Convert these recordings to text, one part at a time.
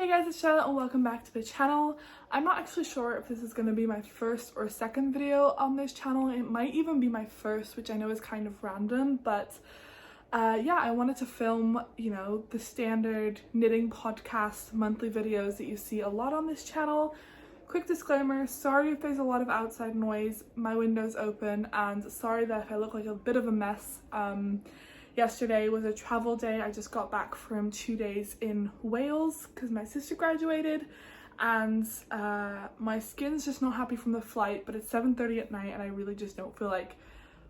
Hey guys, it's Charlotte and welcome back to the channel. I'm not actually sure if this is going to be my first or second video on this channel. It might even be my first, which I know is kind of random, but yeah, I wanted to film, the standard knitting podcast monthly videos that you see a lot on this channel. Quick disclaimer, sorry if there's a lot of outside noise, my window's open, and sorry that if I look like a bit of a mess. Yesterday was a travel day. I just got back from 2 days in Wales because my sister graduated, and my skin's just not happy from the flight, but it's 7:30 at night and I really just don't feel like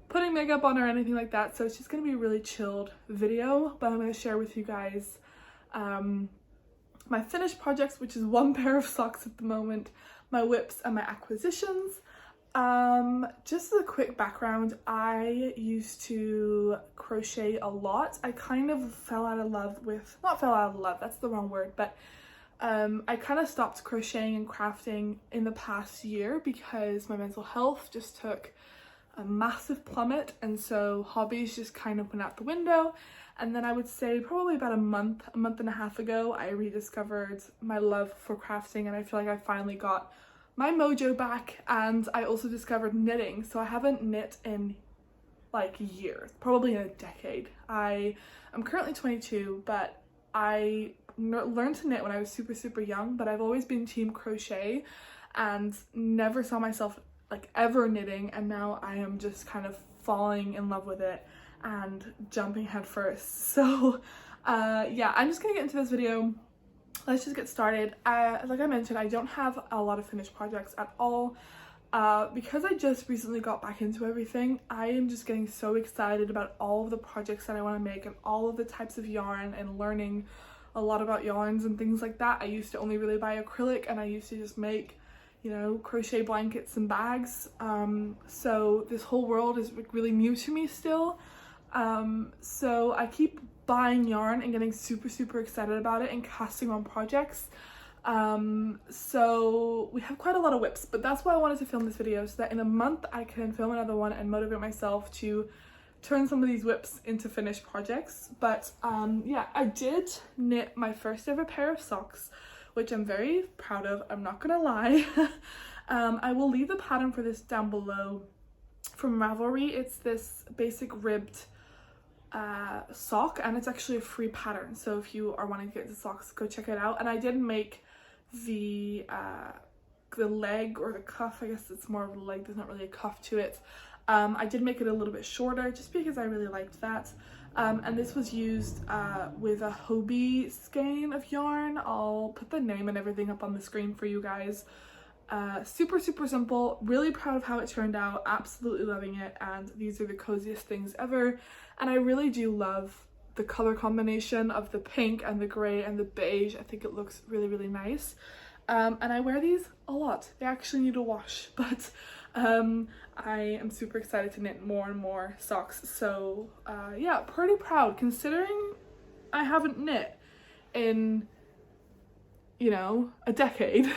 putting makeup on or anything like that, so it's just gonna be a really chilled video. But I'm gonna share with you guys my finished projects, which is one pair of socks at the moment, my WIPS and my acquisitions. Just as a quick background, I used to crochet a lot. I kind of fell out of love with, not fell out of love, that's the wrong word, but I kind of stopped crocheting and crafting in the past year because my mental health just took a massive plummet, and so hobbies just kind of went out the window. And then I would say probably about a month and a half ago, I rediscovered my love for crafting, and I feel like I finally got my mojo back. And I also discovered knitting, so I haven't knit in like years, probably in a decade. I'm currently 22, but I learned to knit when I was super young, but I've always been team crochet and never saw myself like ever knitting, and now I am just kind of falling in love with it and jumping head first. So yeah, I'm just gonna get into this video. Let's just get started. Like I mentioned, I don't have a lot of finished projects at all. Because I just recently got back into everything, I am just getting so excited about all of the projects that I want to make and all of the types of yarn and learning a lot about yarns and things like that. I used to only really buy acrylic, and I used to just make, crochet blankets and bags. So this whole world is really new to me still. So I keep buying yarn and getting super excited about it and casting on projects. So we have quite a lot of WIPs, but that's why I wanted to film this video, so that in a month I can film another one and motivate myself to turn some of these WIPs into finished projects. But yeah, I did knit my first ever pair of socks, which I'm very proud of, I'm not gonna lie. I will leave the pattern for this down below from Ravelry. It's this basic ribbed sock, and it's actually a free pattern, so if you are wanting to get into socks, go check it out. And I did make the leg, or the cuff, I guess it's more of a leg, there's not really a cuff to it. I did make it a little bit shorter just because I really liked that. And this was used with a Hobie skein of yarn. I'll put the name and everything up on the screen for you guys. Super simple, really proud of how it turned out, absolutely loving it, and these are the coziest things ever. And I really do love the color combination of the pink and the gray and the beige. I think it looks really nice. And I wear these a lot. They actually need a wash, but I am super excited to knit more and more socks. So yeah, pretty proud considering I haven't knit in a decade.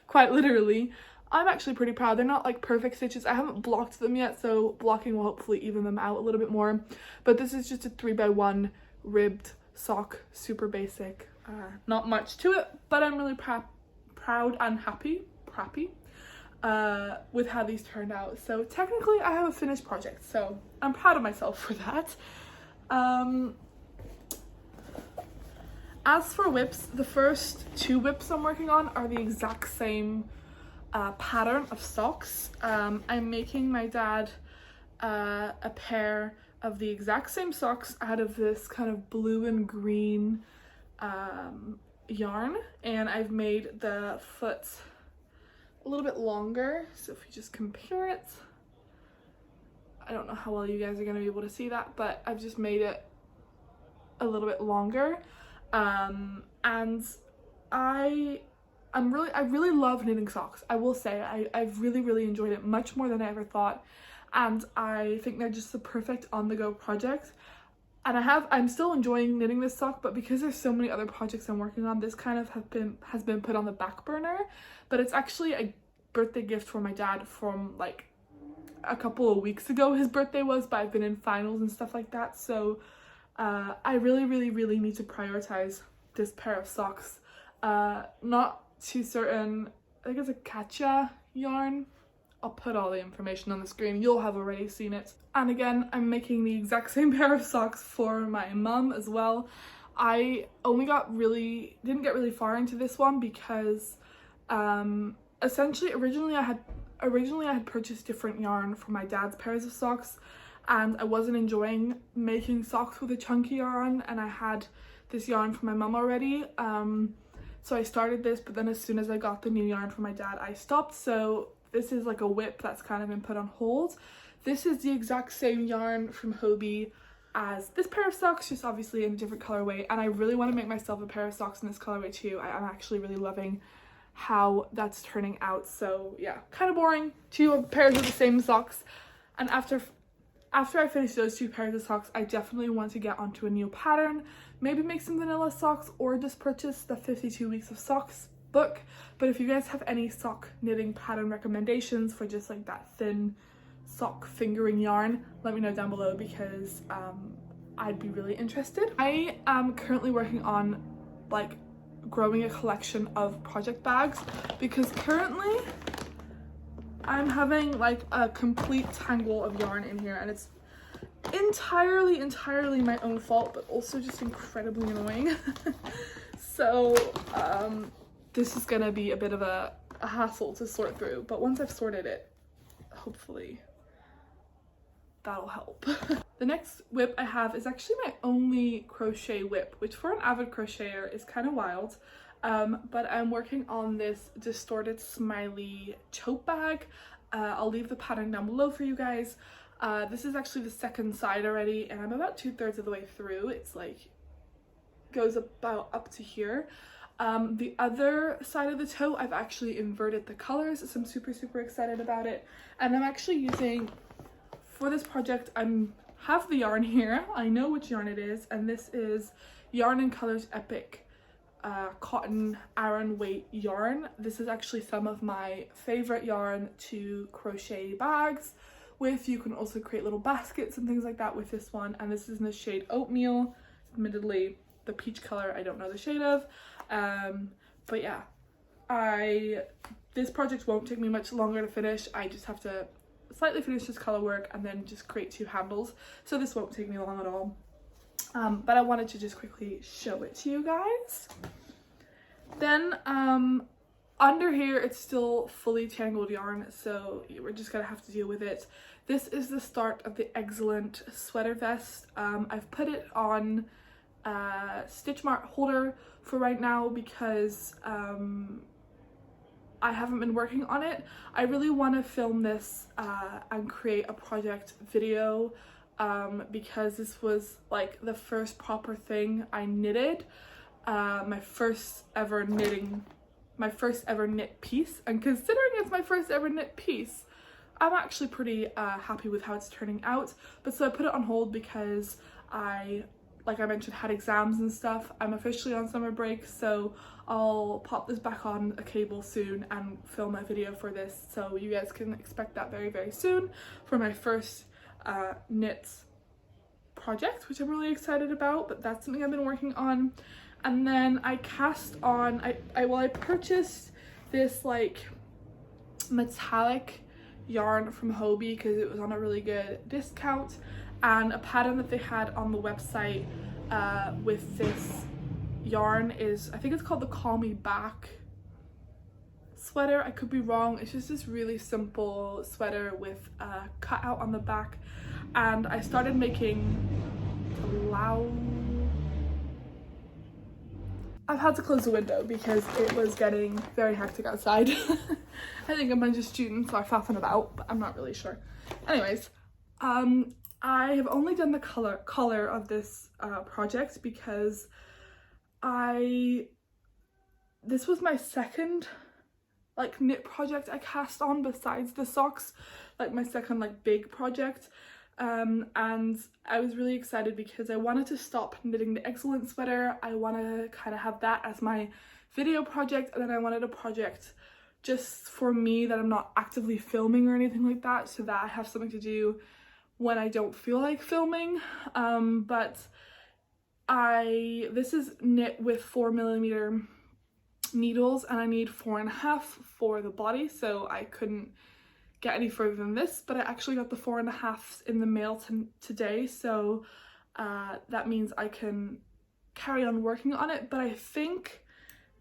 Quite literally. I'm actually pretty proud. They're not like perfect stitches. I haven't blocked them yet, so blocking will hopefully even them out a little bit more. But this is just a 3x1 ribbed sock, super basic. Not much to it, but I'm really proud and happy with how these turned out. So technically I have a finished project, so I'm proud of myself for that. As for WIPs, the first 2 WIPs I'm working on are the exact same pattern of socks. I'm making my dad a pair of the exact same socks out of this kind of blue and green yarn, and I've made the foot a little bit longer, so if you just compare it, I don't know how well you guys are going to be able to see that, but I've just made it a little bit longer. And I really love knitting socks. I will say I've really enjoyed it, much more than I ever thought, and I think they're just the perfect on-the-go project. And I'm still enjoying knitting this sock, but because there's so many other projects I'm working on, this kind of has been put on the back burner. But it's actually a birthday gift for my dad from like a couple of weeks ago. His birthday was, but I've been in finals and stuff like that, so I really need to prioritize this pair of socks not too certain. I think it's a Katja yarn. I'll put all the information on the screen. You'll have already seen it. And again, I'm making the exact same pair of socks for my mum as well. I only didn't get really far into this one because essentially originally I had purchased different yarn for my dad's pairs of socks, and I wasn't enjoying making socks with a chunky yarn, and I had this yarn for my mum already. So I started this, but then as soon as I got the new yarn for my dad, I stopped. So this is like a WIP that's kind of been put on hold. This is the exact same yarn from Hobbii as this pair of socks, just obviously in a different colorway, and I really want to make myself a pair of socks in this colorway too. I'm actually really loving how that's turning out. So yeah, kind of boring, 2 pairs of the same socks. And after I finish those 2 pairs of socks, I definitely want to get onto a new pattern, maybe make some vanilla socks, or just purchase the 52 weeks of socks book. But if you guys have any sock knitting pattern recommendations for just like that thin sock fingering yarn, let me know down below, because I'd be really interested. I am currently working on like growing a collection of project bags, because currently I'm having like a complete tangle of yarn in here, and it's entirely my own fault, but also just incredibly annoying. So this is gonna be a bit of a hassle to sort through, but once I've sorted it, hopefully that'll help. The next WIP I have is actually my only crochet WIP, which for an avid crocheter is kind of wild. But I'm working on this distorted smiley tote bag. I'll leave the pattern down below for you guys. This is actually the second side already, and I'm about 2/3 of the way through. It's like goes about up to here. The other side of the tote, I've actually inverted the colors, so I'm super excited about it. And I'm actually using, for this project, have the yarn here. I know which yarn it is, and this is Yarn & Colors Epic cotton Aran weight yarn. This is actually some of my favorite yarn to crochet bags with. You can also create little baskets and things like that with this one, and this is in the shade Oatmeal. Admittedly, the peach color I don't know the shade of, but yeah, this project won't take me much longer to finish. I just have to slightly finish this color work and then just create 2 handles, so this won't take me long at all. But I wanted to just quickly show it to you guys. Then under here it's still fully tangled yarn, so we're just gonna have to deal with it. This is the start of the Eggcellent Sweater Vest. I've put it on stitch mark holder for right now because I haven't been working on it. I really want to film this and create a project video because this was like the first proper thing I knitted, my first ever knit piece, and considering it's my first ever knit piece, I'm actually pretty happy with how it's turning out. But so I put it on hold because like I mentioned, had exams and stuff. I'm officially on summer break, so I'll pop this back on a cable soon and film a video for this, so you guys can expect that very soon for my first knit project, which I'm really excited about. But that's something I've been working on. And then I cast on, I purchased this like metallic yarn from Hobbii because it was on a really good discount, and a pattern that they had on the website with this yarn is, I think it's called the Call Me Back sweater. I could be wrong. It's just this really simple sweater with a cutout on the back, and I started making I've had to close the window because it was getting very hectic outside. I think a bunch of students are faffing about, but I'm not really sure. Anyways, I have only done the color of this project because this was my second like knit project I cast on besides the socks, like my second like big project. And I was really excited because I wanted to stop knitting the Eggcellent sweater. I want to kind of have that as my video project, and then I wanted a project just for me that I'm not actively filming or anything like that, so that I have something to do when I don't feel like filming. But this is knit with 4mm needles, and I need 4.5 for the body, so I couldn't get any further than this, but I actually got the 4.5 in the mail today, so that means I can carry on working on it. But I think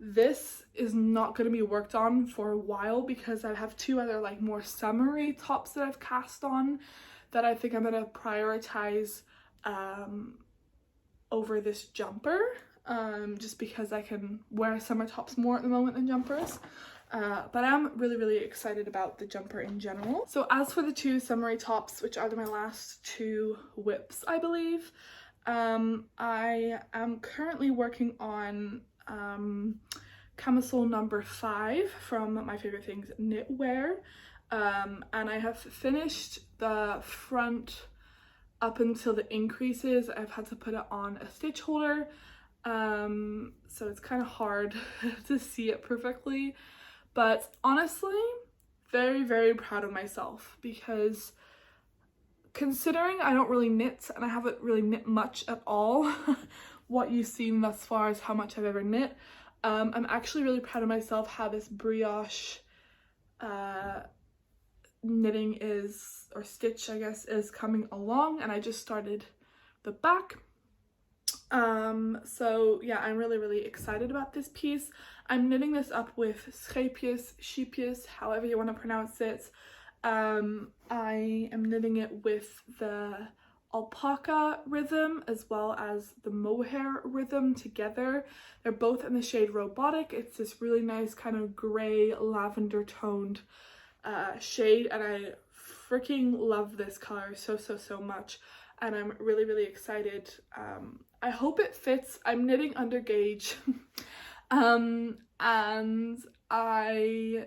this is not going to be worked on for a while because I have 2 other like more summery tops that I've cast on that I think I'm going to prioritize over this jumper, just because I can wear summer tops more at the moment than jumpers. But I'm really excited about the jumper in general. So as for the 2 summery tops, which are my last 2 WIPs, I believe, I am currently working on Camisole No.5 from My Favorite Things Knitwear, and I have finished the front up until the increases. I've had to put it on a stitch holder, so it's kind of hard to see it perfectly, but honestly very proud of myself, because considering I don't really knit and I haven't really knit much at all, what you've seen thus far is how much I've ever knit. I'm actually really proud of myself how this brioche knitting is, or stitch I guess, is coming along, and I just started the back. So yeah, I'm really excited about this piece. I'm knitting this up with scheepjes, however you want to pronounce it. I am knitting it with the alpaca rhythm as well as the mohair rhythm together. They're both in the shade Robotic. It's this really nice kind of gray lavender toned shade, and I freaking love this color so much, and I'm really excited. I hope it fits. I'm knitting under gauge. And I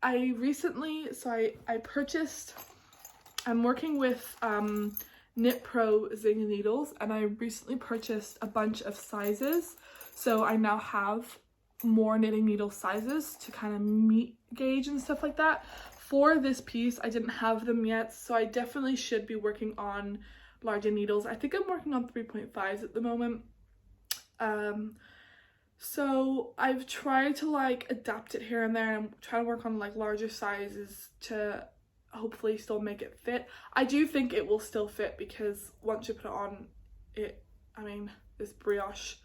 recently, so I purchased, I'm working with Knit Pro Zing needles, and I recently purchased a bunch of sizes, so I now have more knitting needle sizes to kind of meet gauge and stuff like that. For this piece I didn't have them yet, so I definitely should be working on larger needles. I think I'm working on 3.5s at the moment. So I've tried to like adapt it here and there, and I'm trying to work on like larger sizes to hopefully still make it fit. I do think it will still fit, because once you put it on, I mean, this brioche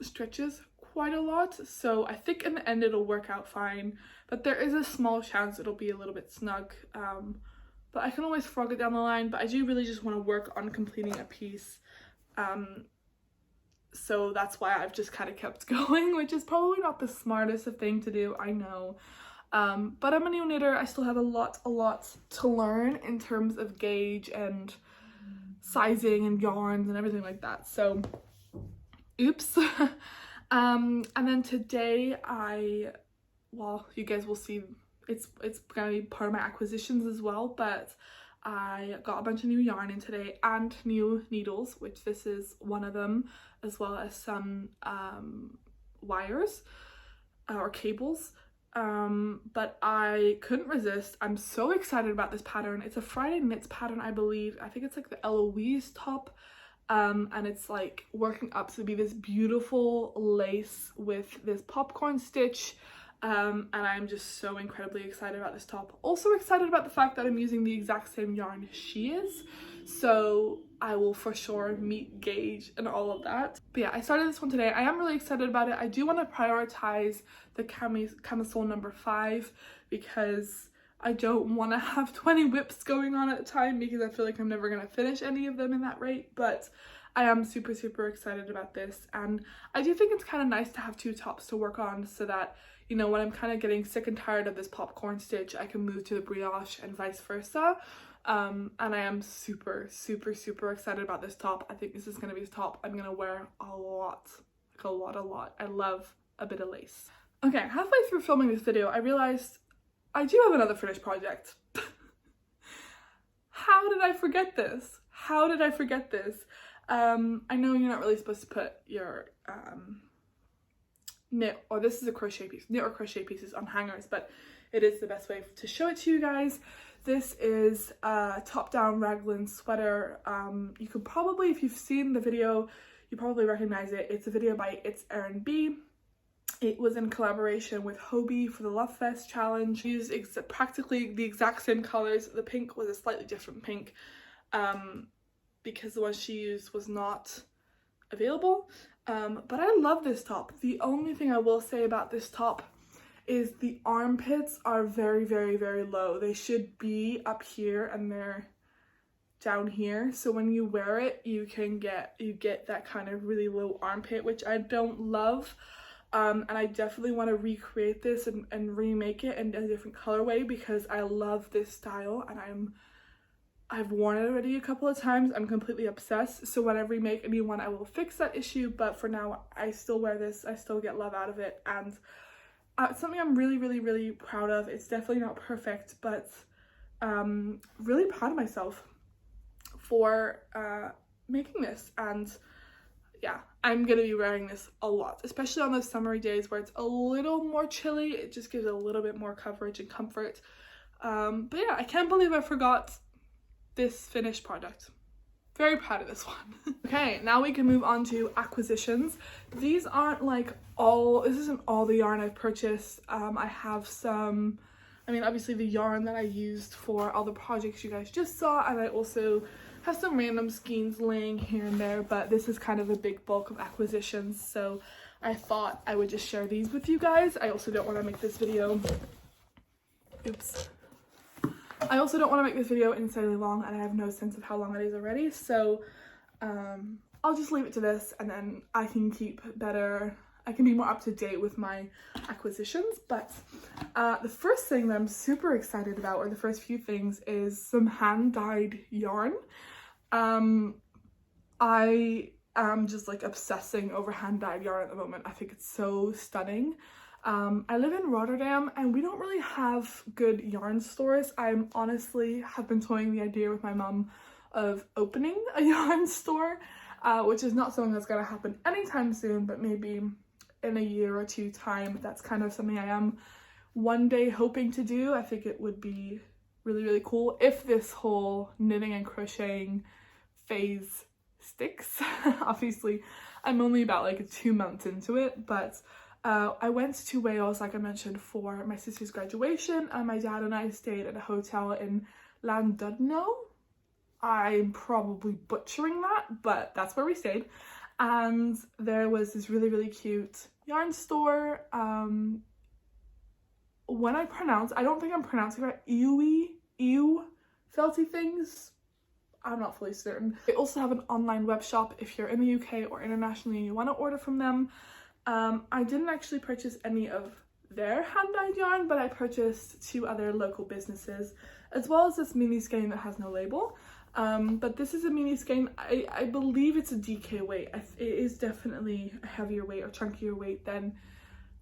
stretches quite a lot, so I think in the end it'll work out fine, but there is a small chance it'll be a little bit snug, but I can always frog it down the line. But I do really just want to work on completing a piece, so that's why I've just kind of kept going, which is probably not the smartest thing to do, I know. But I'm a new knitter. I still have a lot to learn in terms of gauge and sizing and yarns and everything like that, so oops. And then today well, you guys will see, it's gonna be part of my acquisitions as well, but I got a bunch of new yarn in today and new needles, which this is one of them, as well as some wires or cables. But I couldn't resist. I'm so excited about this pattern. It's a Friday Knits pattern, I believe. I think it's like the Eloise top, and it's like working up to be this beautiful lace with this popcorn stitch, and I'm just so incredibly excited about this top. Also excited about the fact that I'm using the exact same yarn she is, so I will for sure meet gauge and all of that. But yeah, I started this one today. I am really excited about it. I do want to prioritize the Camisole No.5 because I don't want to have 20 WIPs going on at a time, because I feel like I'm never going to finish any of them in that rate. But I am super excited about this, and I do think it's kind of nice to have 2 tops to work on, so that, you know, when I'm kind of getting sick and tired of this popcorn stitch, I can move to the brioche and vice versa. And I am super excited about this top. I think this is going to be the top I'm going to wear a lot. Like a lot. I love a bit of lace. Okay, halfway through filming this video, I realized I do have another finished project. How did I forget this? I know you're not really supposed to put your knit, or this is a crochet piece, knit or crochet pieces on hangers, but it is the best way to show it to you guys. This is a top-down Raglan sweater. You could probably, if you've seen the video, you probably recognize it. It's a video by It's Erin B. It was in collaboration with Hobie for the Love Fest challenge. I used practically the exact same colors. The pink was a slightly different pink because the one she used was not available. But I love this top. The only thing I will say about this top is the armpits are very, very, very low. They should be up here and they're down here. So when you wear it, you get that kind of really low armpit, which I don't love. And I definitely want to recreate this and remake it in a different colorway because I love this style and I've worn it already a couple of times. I'm completely obsessed. So when I remake a new one, I will fix that issue. But for now, I still wear this. I still get love out of it. And it's something I'm really, really, really proud of. It's definitely not perfect, but really proud of myself for making this. And yeah, I'm gonna be wearing this a lot, especially on those summery days where it's a little more chilly. It just gives a little bit more coverage and comfort. But yeah, I can't believe I forgot this finished product. Very proud of this one. Okay, now we can move on to acquisitions. These aren't like this isn't all the yarn I've purchased. I have some, obviously the yarn that I used for all the projects you guys just saw, and I also have some random skeins laying here and there, but this is kind of a big bulk of acquisitions, so I thought I would just share these with you guys. I also don't want to make this video, I also don't want to make this video insanely long, and I have no sense of how long it is already, so I'll just leave it to this, and then I can be more up to date with my acquisitions. But the first thing that I'm super excited about, or the first few things, is some hand-dyed yarn. I am just like obsessing over hand-dyed yarn at the moment. I think it's so stunning. I live in Rotterdam and we don't really have good yarn stores. I honestly have been toying the idea with my mum of opening a yarn store, which is not something that's going to happen anytime soon, but maybe in a year or two time. That's kind of something I am one day hoping to do. I think it would be really, really cool if this whole knitting and crocheting phase sticks. Obviously, I'm only about like 2 months into it, but I went to Wales, like I mentioned, for my sister's graduation, and my dad and I stayed at a hotel in Llandudno. I'm probably butchering that, but that's where we stayed. And there was this really, really cute yarn store. I don't think I'm pronouncing it right, Ewe Felty Things. I'm not fully certain. They also have an online web shop if you're in the UK or internationally and you want to order from them. I didn't actually purchase any of their hand-dyed yarn, but I purchased 2 other local businesses, as well as this mini skein that has no label. But this is a mini skein. I believe it's a DK weight. It is definitely a heavier weight or chunkier weight than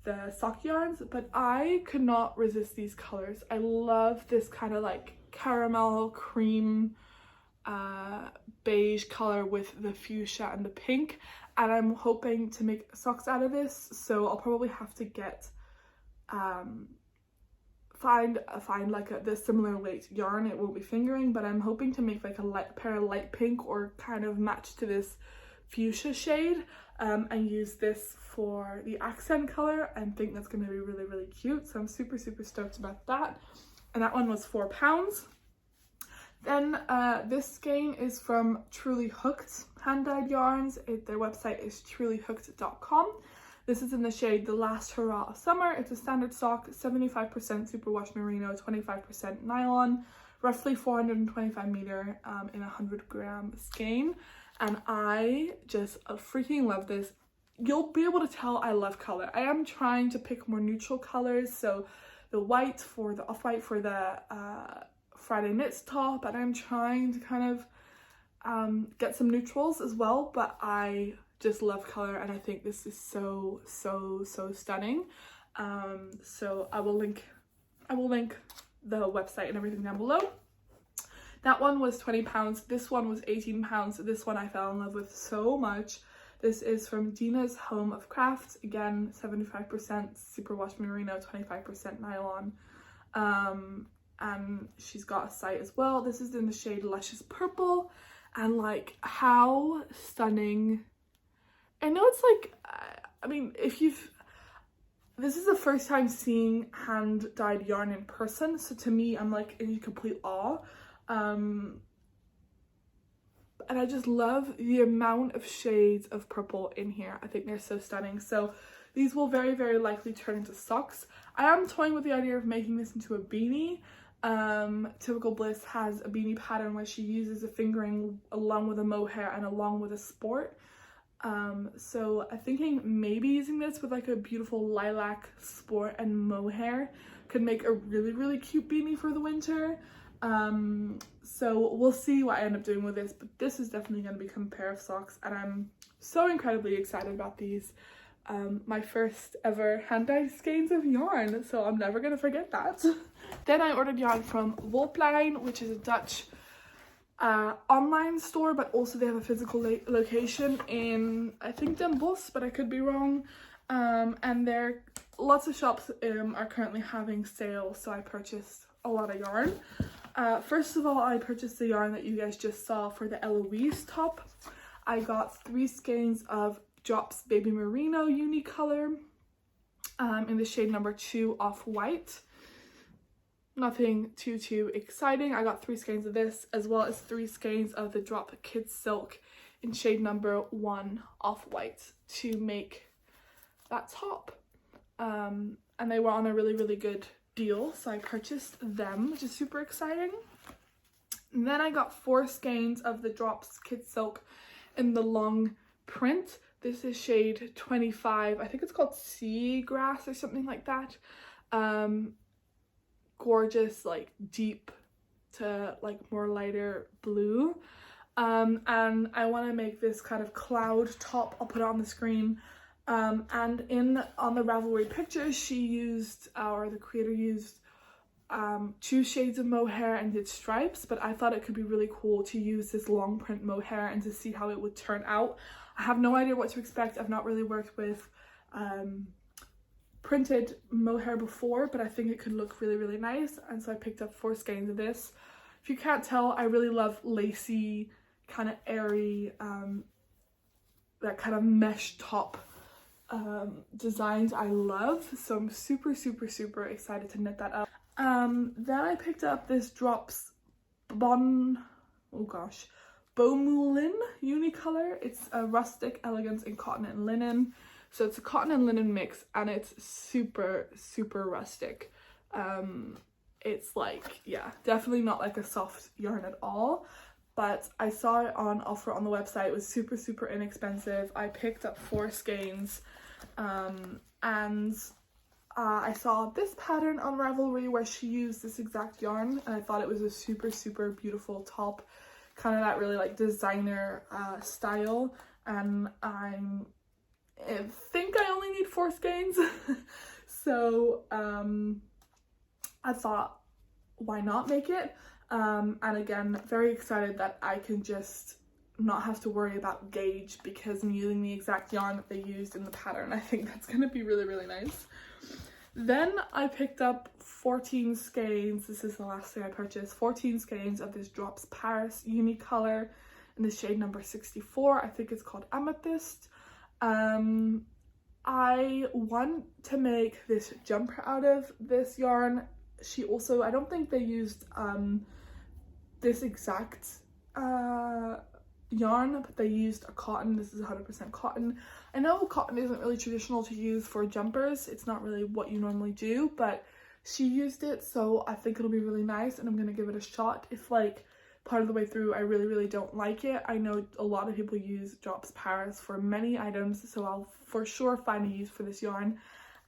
the sock yarns, but I could not resist these colors. I love this kind of like caramel cream beige color with the fuchsia and the pink, and I'm hoping to make socks out of this, so I'll probably have to get find like the similar weight yarn. It won't be fingering, but I'm hoping to make like a light pair of light pink or kind of match to this fuchsia shade, and use this for the accent color, and think that's going to be really, really cute. So I'm super, super stoked about that. And that one was £4. Then this skein is from Truly Hooked hand-dyed yarns. Their website is trulyhooked.com. This is in the shade The Last Hurrah of Summer. It's a standard sock, 75% superwash merino, 25% nylon, roughly 425 meter in a 100-gram skein. And I just freaking love this. You'll be able to tell I love color. I am trying to pick more neutral colors, so the white for the off-white for the Friday knits top, and I'm trying to kind of get some neutrals as well, but I just love color, and I think this is so stunning. So I will link the website and everything down below. That one was £20. This one was £18. This one I fell in love with so much. This is from Dina's Home of Crafts. Again, 75% superwash merino, 25% nylon. And she's got a site as well. This is in the shade Luscious Purple, and like how stunning. I know it's like, if you've, this is the first time seeing hand dyed yarn in person, so to me I'm like in complete awe. And I just love the amount of shades of purple in here. I think they're so stunning. So these will very, very likely turn into socks. I am toying with the idea of making this into a beanie. Typical Bliss has a beanie pattern where she uses a fingering along with a mohair and along with a sport. So I'm thinking maybe using this with like a beautiful lilac sport and mohair could make a really, really cute beanie for the winter. So we'll see what I end up doing with this, but this is definitely going to become a pair of socks, and I'm so incredibly excited about these. My first ever hand-dyed skeins of yarn, so I'm never going to forget that. Then I ordered yarn from Wolfline, which is a Dutch online store, but also they have a physical location in, I think, Den Bosch, but I could be wrong. And there lots of shops are currently having sales, so I purchased a lot of yarn. First of all, I purchased the yarn that you guys just saw for the Eloise top. I got 3 skeins of Drops Baby Merino Unicolor in the shade number 2 Off-White. Nothing too exciting. I got 3 skeins of this, as well as 3 skeins of the Drop Kids Silk in shade number 1 Off-White to make that top. And they were on a really, really good deal, so I purchased them, which is super exciting. And then I got 4 skeins of the Drops Kids Silk in the long print. This is shade 25. I think it's called Seagrass or something like that. Gorgeous, like deep to like more lighter blue. And I want to make this kind of cloud top. I'll put it on the screen. And on the Ravelry pictures, she used, or the creator used, 2 shades of mohair and did stripes, but I thought it could be really cool to use this long print mohair and to see how it would turn out. I have no idea what to expect. I've not really worked with printed mohair before, but I think it could look really, really nice, and so I picked up 4 skeins of this. If you can't tell, I really love lacy, kind of airy, that kind of mesh top designs I love, so I'm super excited to knit that up. Then I picked up this Drops Beaumoulin Unicolor. It's a rustic elegance in cotton and linen, so it's a cotton and linen mix, and it's super rustic. It's like, yeah, definitely not like a soft yarn at all, but I saw it on offer on the website. It was super inexpensive. I picked up 4 skeins, and I saw this pattern on Ravelry where she used this exact yarn, and I thought it was a super beautiful top, kind of that really like designer style, and I think I only need 4 skeins. So I thought, why not make it? And again, very excited that I can just not have to worry about gauge because I'm using the exact yarn that they used in the pattern. I think that's going to be really nice. Then I picked up 14 skeins. This is the last thing I purchased. 14 skeins of this Drops Paris Unicolor in the shade number 64. I think it's called Amethyst. I want to make this jumper out of this yarn. She also, I don't think they used this exact yarn, but they used a cotton. This is 100% cotton. I know cotton isn't really traditional to use for jumpers. It's not really what you normally do, but she used it, so I think it'll be really nice, and I'm gonna give it a shot. If like part of the way through I really don't like it, I know a lot of people use Drops Paris for many items, so I'll for sure find a use for this yarn.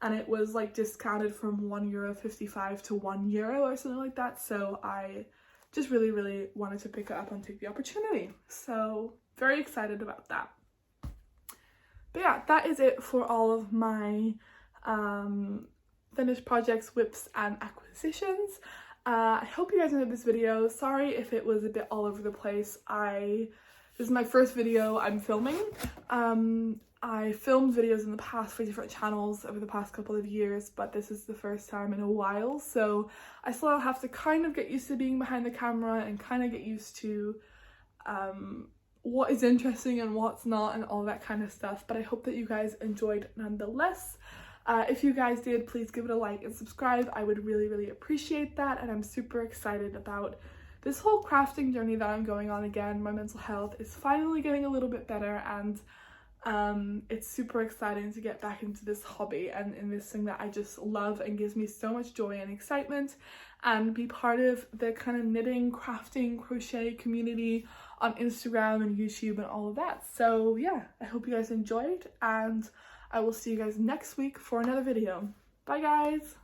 And it was like discounted from €1.55 to €1 or something like that, so I just really wanted to pick it up and take the opportunity. So very excited about that. But yeah, that is it for all of my finished projects, WIPs and acquisitions. I hope you guys enjoyed this video. Sorry if it was a bit all over the place. This is my first video I'm filming. I filmed videos in the past for different channels over the past couple of years, but this is the first time in a while, so I still have to kind of get used to being behind the camera and kind of get used to what is interesting and what's not and all that kind of stuff, but I hope that you guys enjoyed nonetheless. If you guys did, please give it a like and subscribe. I would really appreciate that, and I'm super excited about this whole crafting journey that I'm going on again. My mental health is finally getting a little bit better, and it's super exciting to get back into this hobby and in this thing that I just love and gives me so much joy and excitement, and be part of the kind of knitting, crafting, crochet community on Instagram and YouTube and all of that. So yeah, I hope you guys enjoyed, and I will see you guys next week for another video. Bye guys!